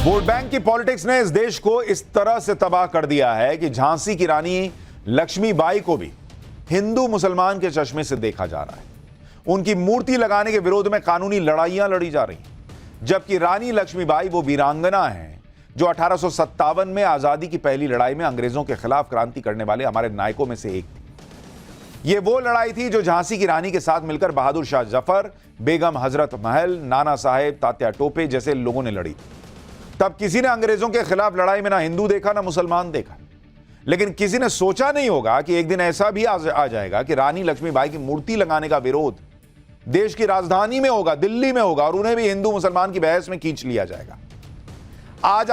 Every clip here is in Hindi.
वोट बैंक की पॉलिटिक्स ने इस देश को इस तरह से तबाह कर दिया है कि झांसी की रानी लक्ष्मीबाई को भी हिंदू मुसलमान के चश्मे से देखा जा रहा है। उनकी मूर्ति लगाने के विरोध में कानूनी लड़ाइयां लड़ी जा रही हैं, जबकि रानी लक्ष्मीबाई वो वीरांगना है जो 1857 में आजादी की पहली लड़ाई में अंग्रेजों के खिलाफ क्रांति करने वाले हमारे नायकों में से एक थी। ये वो लड़ाई थी जो झांसी की रानी के साथ मिलकर बहादुर शाह जफर, बेगम हजरत महल, नाना साहेब, तात्या टोपे जैसे लोगों ने लड़ी। तब किसी ने अंग्रेजों के खिलाफ लड़ाई में ना हिंदू देखा ना मुसलमान देखा, लेकिन किसी ने सोचा नहीं होगा कि एक दिन ऐसा भी आ जाएगा कि रानी लक्ष्मीबाई की मूर्ति लगाने का विरोध देश की राजधानी में होगा, दिल्ली में होगा, और उन्हें भी हिंदू मुसलमान की बहस में खींच लिया जाएगा। आज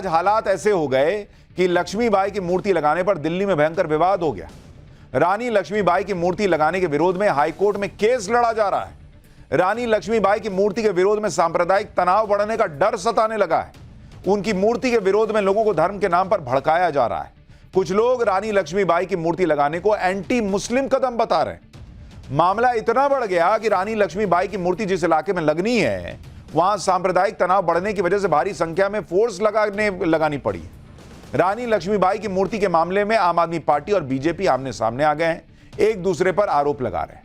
हालात ऐसे हो गए कि लक्ष्मीबाई की मूर्ति लगाने पर दिल्ली में भयंकर विवाद हो गया। रानी लक्ष्मीबाई की मूर्ति लगाने के विरोध में हाईकोर्ट में केस लड़ा जा रहा है। रानी लक्ष्मीबाई की मूर्ति के विरोध में सांप्रदायिक तनाव बढ़ने का डर सताने लगा है। उनकी मूर्ति के विरोध में लोगों को धर्म के नाम पर भड़काया जा रहा है। कुछ लोग रानी लक्ष्मीबाई की मूर्ति लगाने को एंटी मुस्लिम कदम बता रहे हैं। मामला इतना बढ़ गया कि रानी लक्ष्मीबाई की मूर्ति जिस इलाके में लगनी है, वहां सांप्रदायिक तनाव बढ़ने की वजह से भारी संख्या में फोर्स लगानी पड़ी। रानी लक्ष्मीबाई की मूर्ति के मामले में आम आदमी पार्टी और बीजेपी आमने सामने आ गए हैं, एक दूसरे पर आरोप लगा रहे हैं।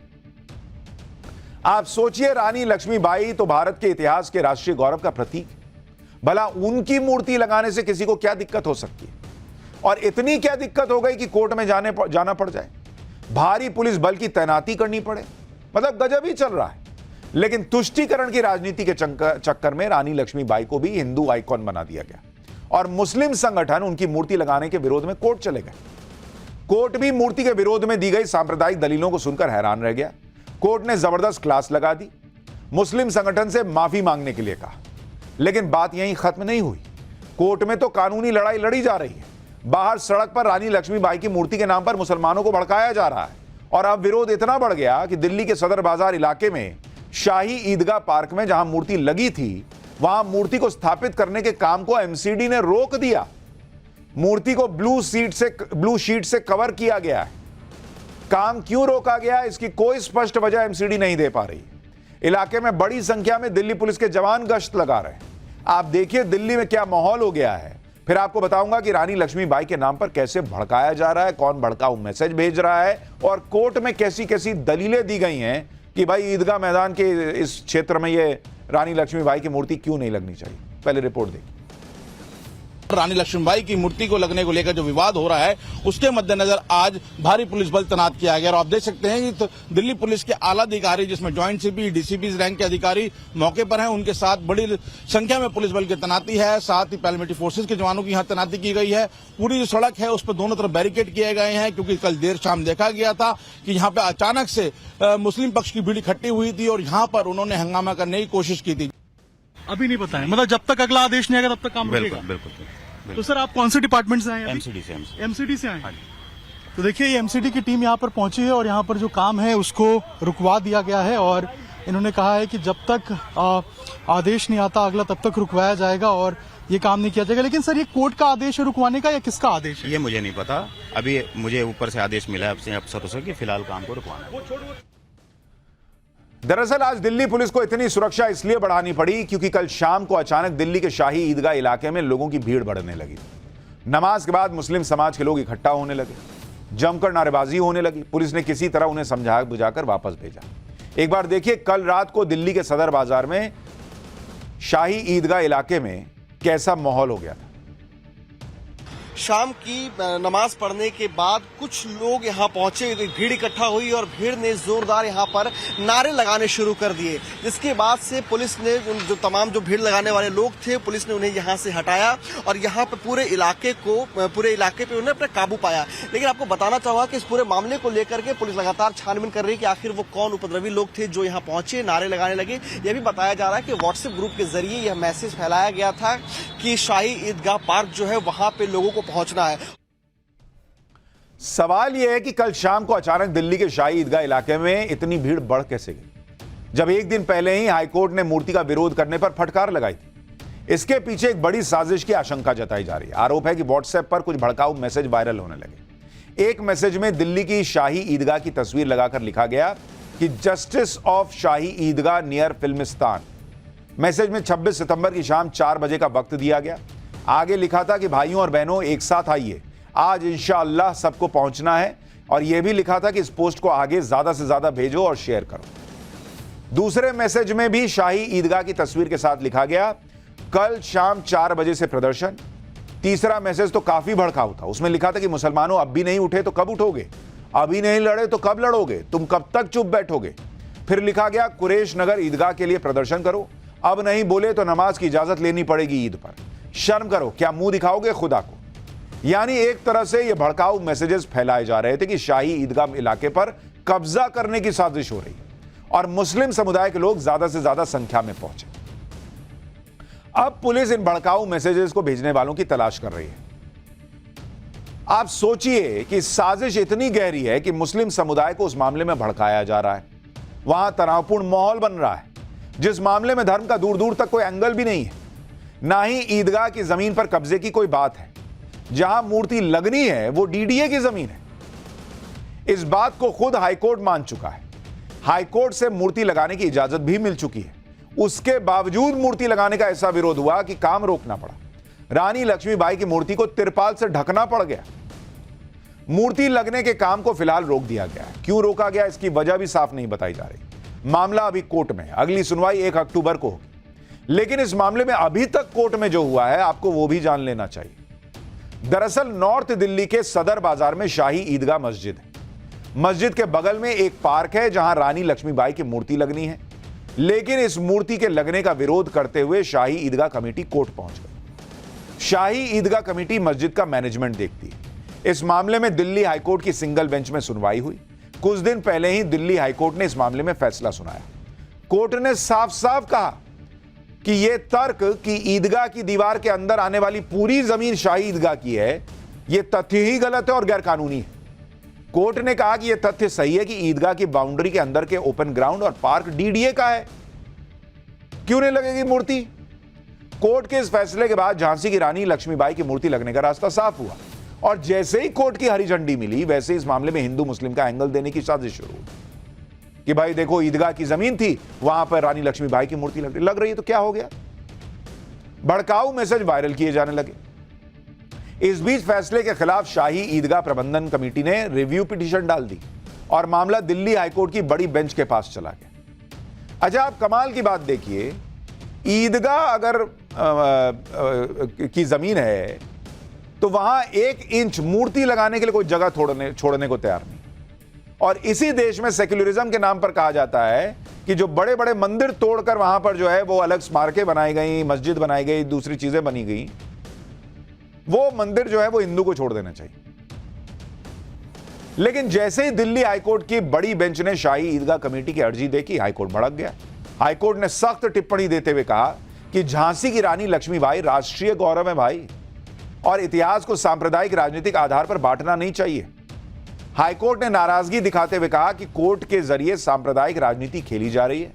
आप सोचिए, रानी लक्ष्मीबाई तो भारत के इतिहास के राष्ट्रीय गौरव का प्रतीक है। भला उनकी मूर्ति लगाने से किसी को क्या दिक्कत हो सकती है? और इतनी क्या दिक्कत हो गई कि कोर्ट में जाना पड़ जाए, भारी पुलिस बल की तैनाती करनी पड़े। मतलब गजब ही चल रहा है। लेकिन तुष्टीकरण की राजनीति के चक्कर में रानी लक्ष्मीबाई को भी हिंदू आइकॉन बना दिया गया और मुस्लिम संगठन उनकी मूर्ति लगाने के विरोध में कोर्ट चले गए। कोर्ट भी मूर्ति के विरोध में दी गई सांप्रदायिक दलीलों को सुनकर हैरान रह गया। कोर्ट ने जबरदस्त क्लास लगा दी, मुस्लिम संगठन से माफी मांगने के लिए कहा। लेकिन बात यहीं खत्म नहीं हुई। कोर्ट में तो कानूनी लड़ाई लड़ी जा रही है। बाहर सड़क पर रानी लक्ष्मीबाई की मूर्ति के नाम पर मुसलमानों को भड़काया जा रहा है। और अब विरोध इतना बढ़ गया कि दिल्ली के सदर बाजार इलाके में शाही ईदगाह पार्क में जहां मूर्ति लगी थी, वहां मूर्ति को स्थापित करने के काम को एमसीडी ने रोक दिया। मूर्ति को ब्लू शीट से कवर किया गया है। काम क्यों रोका गया, इसकी कोई स्पष्ट वजह एमसीडी नहीं दे पा रही। इलाके में बड़ी संख्या में दिल्ली पुलिस के जवान गश्त लगा रहे हैं। आप देखिए दिल्ली में क्या माहौल हो गया है। फिर आपको बताऊंगा कि रानी लक्ष्मीबाई के नाम पर कैसे भड़काया जा रहा है, कौन भड़काऊ मैसेज भेज रहा है, और कोर्ट में कैसी कैसी दलीलें दी गई हैं कि भाई ईदगाह मैदान के इस क्षेत्र में ये रानी लक्ष्मीबाई की मूर्ति क्यों नहीं लगनी चाहिए। पहले रिपोर्ट देखिए। रानी लक्ष्मीबाई की मूर्ति को लगने को लेकर जो विवाद हो रहा है, उसके मद्देनजर आज भारी पुलिस बल तैनात किया गया। और आप देख सकते हैं कि तो दिल्ली पुलिस के आला अधिकारी, जिसमें ज्वाइंट सीपी, डीसीपी रैंक के अधिकारी मौके पर हैं, उनके साथ बड़ी संख्या में पुलिस बल की तैनाती है। साथ ही पैरामिलिट्री फोर्सेज के जवानों की यहाँ तैनाती की गई है। पूरी जो सड़क है उस पर दोनों तरफ बैरिकेड किए गए हैं, क्योंकि कल देर शाम देखा गया था कि यहाँ पे अचानक से मुस्लिम पक्ष की भीड़ इकट्ठी हुई थी और यहाँ पर उन्होंने हंगामा करने की कोशिश की थी। अभी नहीं पता है, मतलब जब तक अगला आदेश नहीं आएगा तब तक काम रुकेगा। बिल्कुल। तो सर आप कौन से डिपार्टमेंट से आए हैं? एमसीडी से आए हैं। तो देखिए ये एमसीडी की टीम यहाँ पर पहुंची है और यहाँ पर जो काम है उसको रुकवा दिया गया है और इन्होंने कहा है कि जब तक आदेश नहीं आता अगला, तब तक रुकवाया जाएगा और ये काम नहीं किया जाएगा। लेकिन सर ये कोर्ट का आदेश है रुकवाने का या किसका आदेश है? ये मुझे नहीं पता। अभी मुझे ऊपर से आदेश मिला है अफसरों से कि फिलहाल काम को रुकवाना। दरअसल आज दिल्ली पुलिस को इतनी सुरक्षा इसलिए बढ़ानी पड़ी क्योंकि कल शाम को अचानक दिल्ली के शाही ईदगाह इलाके में लोगों की भीड़ बढ़ने लगी। नमाज के बाद मुस्लिम समाज के लोग इकट्ठा होने लगे, जमकर नारेबाजी होने लगी। पुलिस ने किसी तरह उन्हें समझा बुझाकर वापस भेजा। एक बार देखिए कल रात को दिल्ली के सदर बाजार में शाही ईदगाह इलाके में कैसा माहौल हो गया था। शाम की नमाज पढ़ने के बाद कुछ लोग यहाँ पहुंचे, भीड़ इकट्ठा हुई और भीड़ ने जोरदार यहाँ पर नारे लगाने शुरू कर दिए, जिसके बाद से पुलिस ने जो तमाम जो भीड़ लगाने वाले लोग थे, पुलिस ने उन्हें यहाँ से हटाया और यहाँ पे पूरे इलाके पे उन्हें अपना काबू पाया। लेकिन आपको बताना चाहूंगा कि इस पूरे मामले को लेकर के पुलिस लगातार छानबीन कर रही है कि आखिर वो कौन उपद्रवी लोग थे जो यहाँ पहुंचे, नारे लगाने लगे। यह भी बताया जा रहा है कि व्हाट्सएप ग्रुप के जरिए यह मैसेज फैलाया गया था कि शाही ईदगाह पार्क जो है वहां पे लोगों को पहुंचना है। सवाल यह है कि कल शाम को अचानक दिल्ली के शाही ईदगाह इलाके में इतनी भीड़ बढ़ कैसे गई, जब एक दिन पहले ही हाईकोर्ट ने मूर्ति का विरोध करने पर फटकार लगाई थी। इसके पीछे एक बड़ी साजिश की आशंका जताई जा रही है। आरोप है कि व्हाट्सएप पर कुछ भड़काऊ मैसेज वायरल होने लगे। एक मैसेज में दिल्ली की शाही ईदगाह की तस्वीर लगाकर लिखा गया कि justice of Shahi Idgah near Filmistan. Message में 26 सितंबर की शाम 4 बजे का वक्त दिया गया। आगे लिखा था कि भाइयों और बहनों एक साथ आइए, आज इंशाअल्लाह सबको पहुंचना है। और यह भी लिखा था कि इस पोस्ट को आगे ज्यादा से ज्यादा भेजो और शेयर करो। दूसरे मैसेज में भी शाही ईदगाह की तस्वीर के साथ लिखा गया, कल शाम 4 बजे से प्रदर्शन। तीसरा मैसेज तो काफी भड़काऊ था, उसमें लिखा था कि मुसलमानों अब भी नहीं उठे तो कब उठोगे, अभी नहीं लड़े तो कब लड़ोगे, तुम कब तक चुप बैठोगे। फिर लिखा गया, कुरैश नगर ईदगाह के लिए प्रदर्शन करो, अब नहीं बोले तो नमाज की इजाजत लेनी पड़ेगी ईद पर, शर्म करो, क्या मुंह दिखाओगे खुदा को। यानी एक तरह से यह भड़काऊ मैसेजेस फैलाए जा रहे थे कि शाही ईदगाह इलाके पर कब्जा करने की साजिश हो रही और मुस्लिम समुदाय के लोग ज्यादा से ज्यादा संख्या में पहुंचे। अब पुलिस इन भड़काऊ मैसेजेस को भेजने वालों की तलाश कर रही है। आप सोचिए कि साजिश इतनी गहरी है कि मुस्लिम समुदाय को उस मामले में भड़काया जा रहा है। वहां तनावपूर्ण माहौल बन रहा है, जिस मामले में धर्म का दूर दूर तक कोई एंगल भी नहीं है, ना ही ईदगाह की जमीन पर कब्जे की कोई बात है। जहां मूर्ति लगनी है वो डीडीए की जमीन है। इस बात को खुद हाईकोर्ट मान चुका है। हाईकोर्ट से मूर्ति लगाने की इजाजत भी मिल चुकी है। उसके बावजूद मूर्ति लगाने का ऐसा विरोध हुआ कि काम रोकना पड़ा। रानी लक्ष्मीबाई की मूर्ति को तिरपाल से ढकना पड़ गया। मूर्ति लगने के काम को फिलहाल रोक दिया गया है। क्यों रोका गया, इसकी वजह भी साफ नहीं बताई जा रही। मामला अभी कोर्ट में है, अगली सुनवाई 1 अक्टूबर को होगी। लेकिन इस मामले में अभी तक कोर्ट में जो हुआ है आपको वो भी जान लेना चाहिए। दरअसल नॉर्थ दिल्ली के सदर बाजार में शाही ईदगाह मस्जिद है। मस्जिद के बगल में एक पार्क है जहां रानी लक्ष्मीबाई की मूर्ति लगनी है। लेकिन इस मूर्ति के लगने का विरोध करते हुए शाही ईदगाह कमेटी कोर्ट पहुंच गई। शाही ईदगाह कमेटी मस्जिद का मैनेजमेंट देखती है। इस मामले में दिल्ली हाईकोर्ट की सिंगल बेंच में सुनवाई हुई। कुछ दिन पहले ही दिल्ली हाईकोर्ट ने इस मामले में फैसला सुनाया। कोर्ट ने साफ साफ कहा कि यह तर्क कि ईदगाह की दीवार के अंदर आने वाली पूरी जमीन शाही ईदगाह की है, यह तथ्य ही गलत है और गैरकानूनी है। कोर्ट ने कहा कि यह तथ्य सही है कि ईदगाह की बाउंड्री के अंदर के ओपन ग्राउंड और पार्क डीडीए का है, क्यों नहीं लगेगी मूर्ति। कोर्ट के इस फैसले के बाद झांसी की रानी लक्ष्मीबाई की मूर्ति लगने का रास्ता साफ हुआ और जैसे ही कोर्ट की हरी झंडी मिली वैसे इस मामले में हिंदू मुस्लिम का एंगल देने की साजिश शुरू हुई कि भाई देखो, ईदगाह की जमीन थी, वहां पर रानी लक्ष्मीबाई की मूर्ति लग रही है तो क्या हो गया। भड़काऊ मैसेज वायरल किए जाने लगे। इस बीच फैसले के खिलाफ शाही ईदगाह प्रबंधन कमेटी ने रिव्यू पिटीशन डाल दी और मामला दिल्ली हाईकोर्ट की बड़ी बेंच के पास चला गया। अच्छा, आप कमाल की बात देखिए, ईदगाह अगर की जमीन है तो वहां 1 इंच मूर्ति लगाने के लिए कोई जगह छोड़ने को तैयार नहीं। और इसी देश में सेक्युलरिज्म के नाम पर कहा जाता है कि जो बड़े बड़े मंदिर तोड़कर वहां पर जो है वो अलग स्मारकें बनाई गई, मस्जिद बनाई गई, दूसरी चीजें बनी गई, वो मंदिर जो है वो हिंदू को छोड़ देना चाहिए। लेकिन जैसे ही दिल्ली हाईकोर्ट की बड़ी बेंच ने शाही ईदगाह कमेटी की अर्जी देखी, हाईकोर्ट भड़क गया। हाईकोर्ट ने सख्त टिप्पणी देते हुए कहा कि झांसी की रानी लक्ष्मीबाई राष्ट्रीय गौरव है भाई, और इतिहास को सांप्रदायिक राजनीतिक आधार पर बांटना नहीं चाहिए। हाईकोर्ट ने नाराजगी दिखाते हुए कहा कि कोर्ट के जरिए सांप्रदायिक राजनीति खेली जा रही है।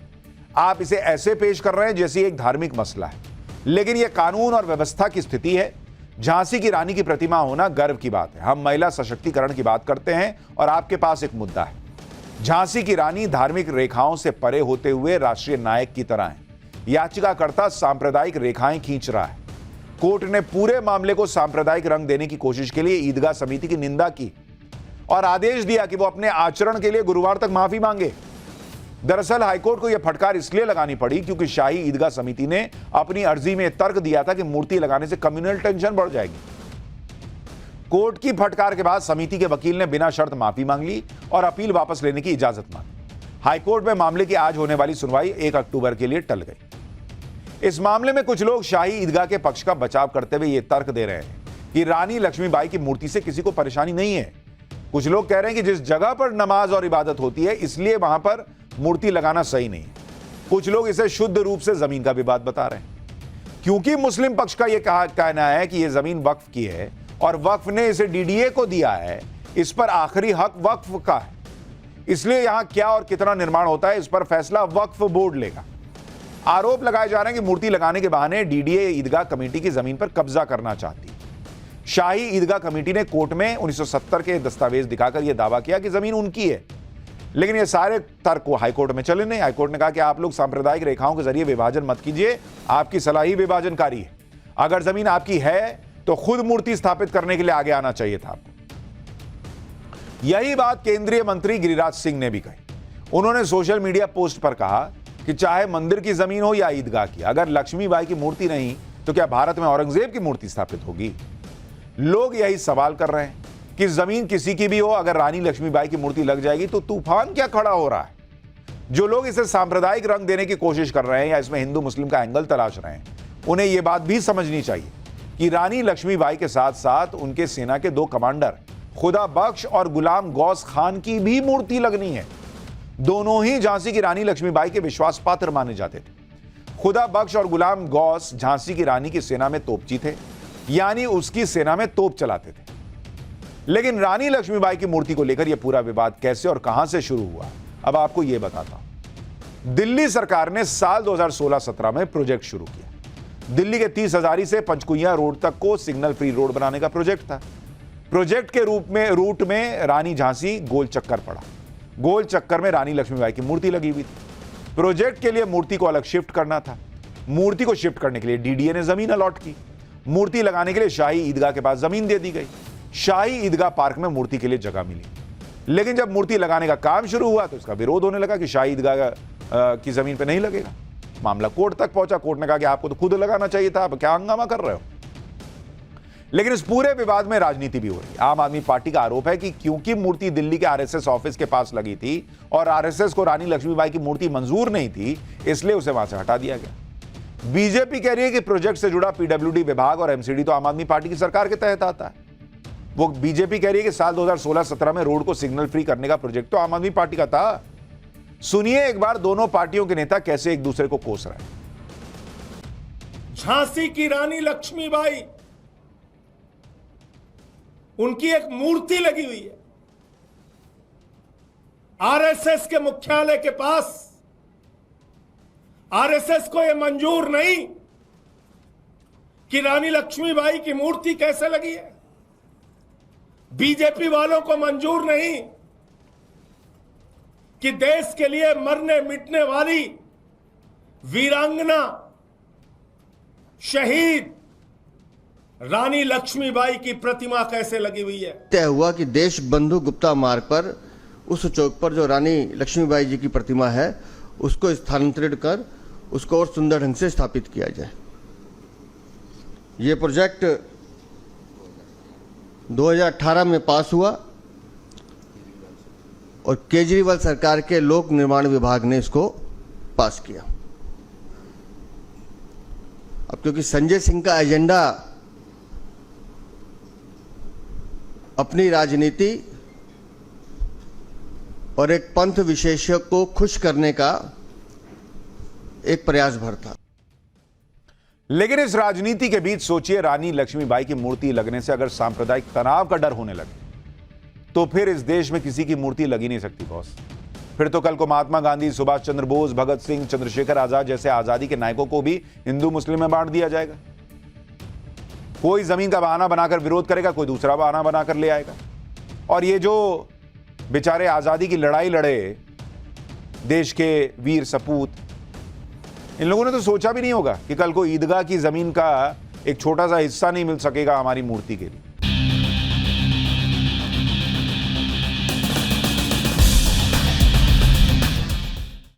आप इसे ऐसे पेश कर रहे हैं जैसे एक धार्मिक मसला है, लेकिन यह कानून और व्यवस्था की स्थिति है। झांसी की रानी की प्रतिमा होना गर्व की बात है। हम महिला सशक्तिकरण की बात करते हैं और आपके पास एक मुद्दा है। झांसी की रानी धार्मिक रेखाओं से परे होते हुए राष्ट्रीय नायक की तरह है। याचिकाकर्ता सांप्रदायिक रेखाएं खींच रहा है। कोर्ट ने पूरे मामले को सांप्रदायिक रंग देने की कोशिश के लिए ईदगाह समिति की निंदा की और आदेश दिया कि वो अपने आचरण के लिए गुरुवार तक माफी मांगे। दरअसल हाईकोर्ट को यह फटकार इसलिए लगानी पड़ी क्योंकि शाही ईदगाह समिति ने अपनी अर्जी में तर्क दिया था कि मूर्ति लगाने से कम्युनल टेंशन बढ़ जाएगी। कोर्ट की फटकार के बाद समिति के वकील ने बिना शर्त माफी मांग ली और अपील वापस लेने की इजाजत मांगी। हाईकोर्ट में मामले की आज होने वाली सुनवाई 1 अक्टूबर के लिए टल गई। इस मामले में कुछ लोग शाही ईदगाह के पक्ष का बचाव करते हुए यह तर्क दे रहे हैं कि रानी लक्ष्मीबाई की मूर्ति से किसी को परेशानी नहीं है। कुछ लोग कह रहे हैं कि जिस जगह पर नमाज और इबादत होती है इसलिए वहां पर मूर्ति लगाना सही नहीं है। कुछ लोग इसे शुद्ध रूप से जमीन का विवाद बता रहे हैं, क्योंकि मुस्लिम पक्ष का यह कहना है कि यह जमीन वक्फ की है और वक्फ ने इसे डीडीए को दिया है। इस पर आखिरी हक वक्फ का है, इसलिए यहां क्या और कितना निर्माण होता है इस पर फैसला वक्फ बोर्ड लेगा। आरोप लगाए जा रहे हैं कि मूर्ति लगाने के बहाने डीडीए ईदगाह कमेटी की जमीन पर कब्जा करना चाहती है। शाही ईदगाह कमेटी ने कोर्ट में 1970 के दस्तावेज दिखाकर यह दावा किया कि जमीन उनकी है, लेकिन ये सारे तर्क को हाईकोर्ट में चले नहीं। हाईकोर्ट ने कहा कि आप लोग सांप्रदायिक रेखाओं के जरिए विभाजन मत कीजिए, आपकी सलाह ही विभाजनकारी है। अगर जमीन आपकी है तो खुद मूर्ति स्थापित करने के लिए आगे आना चाहिए था आपको। यही बात केंद्रीय मंत्री गिरिराज सिंह ने भी कही। उन्होंने सोशल मीडिया पोस्ट पर कहा कि चाहे मंदिर की जमीन हो या ईदगाह की, अगर लक्ष्मीबाई की मूर्ति नहीं तो क्या भारत में औरंगजेब की मूर्ति स्थापित होगी? लोग यही सवाल कर रहे हैं कि जमीन किसी की भी हो, अगर रानी लक्ष्मीबाई की मूर्ति लग जाएगी तो तूफान क्या खड़ा हो रहा है? जो लोग इसे सांप्रदायिक रंग देने की कोशिश कर रहे हैं या इसमें हिंदू मुस्लिम का एंगल तलाश रहे हैं, उन्हें यह बात भी समझनी चाहिए कि रानी लक्ष्मीबाई के साथ साथ उनके सेना के 2 कमांडर खुदा बख्श और गुलाम गौस खान की भी मूर्ति लगनी है। दोनों ही झांसी की रानी लक्ष्मीबाई के विश्वास पात्र माने जाते थे। खुदा बख्श और गुलाम गौस झांसी की रानी की सेना में तोपची थे, यानी उसकी सेना में तोप चलाते थे। लेकिन रानी लक्ष्मीबाई की मूर्ति को लेकर यह पूरा विवाद कैसे और कहां से शुरू हुआ, अब आपको यह बताता हूं। दिल्ली सरकार ने साल 2016-17 में प्रोजेक्ट शुरू किया। दिल्ली के 30 हजारी से पंचकुइया रोड तक को सिग्नल फ्री रोड बनाने का प्रोजेक्ट था। प्रोजेक्ट के रूट में रानी झांसी गोल चक्कर पड़ा। गोल चक्कर में रानी लक्ष्मीबाई की मूर्ति लगी हुई थी। प्रोजेक्ट के लिए मूर्ति को अलग शिफ्ट करना था। मूर्ति को शिफ्ट करने के लिए डीडीए ने जमीन अलॉट की। मूर्ति लगाने के लिए शाही ईदगाह के पास जमीन दे दी गई। शाही ईदगाह पार्क में मूर्ति के लिए जगह मिली। लेकिन जब मूर्ति लगाने का काम शुरू हुआ तो इसका विरोध होने लगा कि शाही ईदगाह की जमीन पर नहीं लगेगा। मामला कोर्ट तक पहुंचा। कोर्ट ने कहा कि आपको तो खुद लगाना चाहिए था, आप क्या हंगामा कर रहे हो? लेकिन इस पूरे विवाद में राजनीति भी हो रही है। आम आदमी पार्टी का आरोप है कि क्योंकि मूर्ति दिल्ली के आरएसएस ऑफिस के पास लगी थी और आरएसएस को रानी लक्ष्मीबाई की मूर्ति मंजूर नहीं थी, इसलिए उसे वहां से हटा दिया गया। बीजेपी कह रही है कि प्रोजेक्ट से जुड़ा पीडब्ल्यूडी विभाग और एमसीडी तो आम आदमी पार्टी की सरकार के तहत आता है। वो बीजेपी कह रही है कि साल 2016-17 में रोड को सिग्नल फ्री करने का प्रोजेक्ट तो आम आदमी पार्टी का था। सुनिए एक बार दोनों पार्टियों के नेता कैसे एक दूसरे को कोस रहे हैं। झांसी की रानी लक्ष्मीबाई, उनकी एक मूर्ति लगी हुई है आरएसएस के मुख्यालय के पास। आरएसएस को यह मंजूर नहीं कि रानी लक्ष्मीबाई की मूर्ति कैसे लगी है। बीजेपी वालों को मंजूर नहीं कि देश के लिए मरने मिटने वाली वीरांगना शहीद रानी लक्ष्मीबाई की प्रतिमा कैसे लगी हुई है। तय हुआ कि देश बंधु गुप्ता मार्ग पर उस चौक पर जो रानी लक्ष्मीबाई जी की प्रतिमा है उसको स्थानांतरित कर उसको और सुंदर ढंग से स्थापित किया जाए। ये प्रोजेक्ट 2018 में पास हुआ और केजरीवाल सरकार के लोक निर्माण विभाग ने इसको पास किया। अब क्योंकि संजय सिंह का एजेंडा अपनी राजनीति और एक पंथ विशेषज्ञ को खुश करने का एक प्रयास भर था। लेकिन इस राजनीति के बीच सोचिए, रानी लक्ष्मीबाई की मूर्ति लगने से अगर सांप्रदायिक तनाव का डर होने लगे तो फिर इस देश में किसी की मूर्ति लगी नहीं सकती बॉस। फिर तो कल को महात्मा गांधी, सुभाष चंद्र बोस, भगत सिंह, चंद्रशेखर आजाद जैसे आजादी के नायकों को भी हिंदू मुस्लिम में बांट दिया जाएगा। कोई जमीन का बहाना बनाकर विरोध करेगा, कोई दूसरा बहाना बनाकर ले आएगा। और ये जो बेचारे आजादी की लड़ाई लड़े देश के वीर सपूत, इन लोगों ने तो सोचा भी नहीं होगा कि कल को ईदगाह की जमीन का एक छोटा सा हिस्सा नहीं मिल सकेगा हमारी मूर्ति के लिए।